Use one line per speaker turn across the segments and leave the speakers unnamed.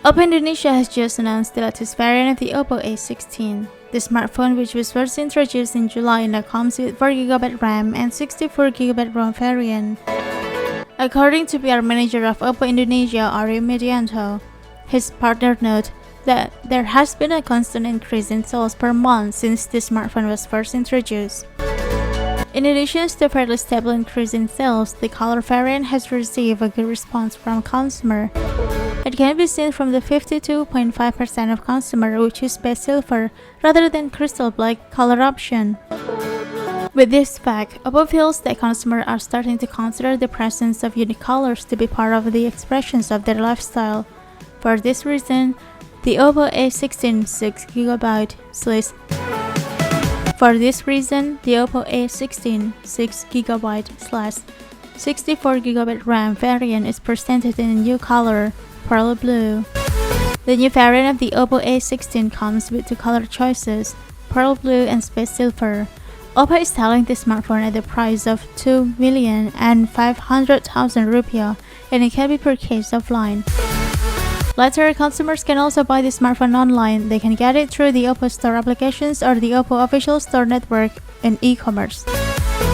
Oppo Indonesia has just announced the latest variant of the Oppo A16. The smartphone, which was first introduced in July, now comes with 4GB RAM and 64GB ROM variant. According to PR manager of Oppo Indonesia, AryoMeidianto, his partner noted that there has been a constant increase in sales per month since the smartphone was first introduced. In addition to the fairly stable increase in sales, the color variant has received a good response from consumers. It can be seen from the 52.5% of consumers who choose base silver rather than crystal black color option. With this fact, Oppo feels that consumers are starting to consider the presence of unique colors to be part of the expressions of their lifestyle. For this reason, the Oppo A16 6GB / 64GB RAM variant is presented in a new color, pearl blue. The new variant of the Oppo A16 comes with two color choices, pearl blue and space silver. Oppo is selling the smartphone at the price of 2,500,000 rupiah and it can be purchased offline. Later, consumers can also buy the smartphone online. They can get it through the Oppo Store applications or the Oppo official store network in e-commerce.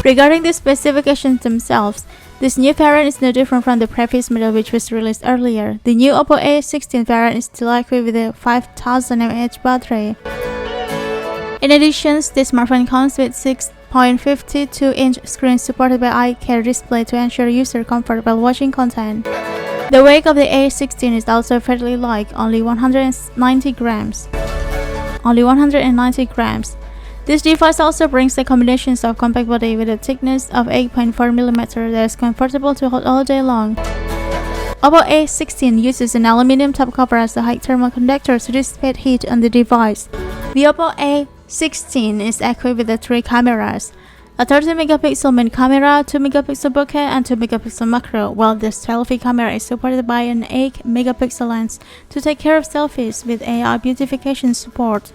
Regarding the specifications themselves, this new variant is no different from the previous model which was released earlier. The new Oppo A16 variant is still equipped with a 5000 mAh battery. In addition, the smartphone comes with 6.52-inch screen supported by eye care display to ensure user comfort while watching content. The weight of the A16 is also fairly light, only 190 grams. This device also brings the combinations of compact body with a thickness of 8.4mm that is comfortable to hold all day long. Oppo A16 uses an aluminum top cover as a high thermal conductor to dissipate heat on the device. The Oppo A16 is equipped with 3 cameras, a 30MP main camera, 2MP bokeh, and 2MP macro, while the selfie camera is supported by an 8MP lens to take care of selfies with AI beautification support.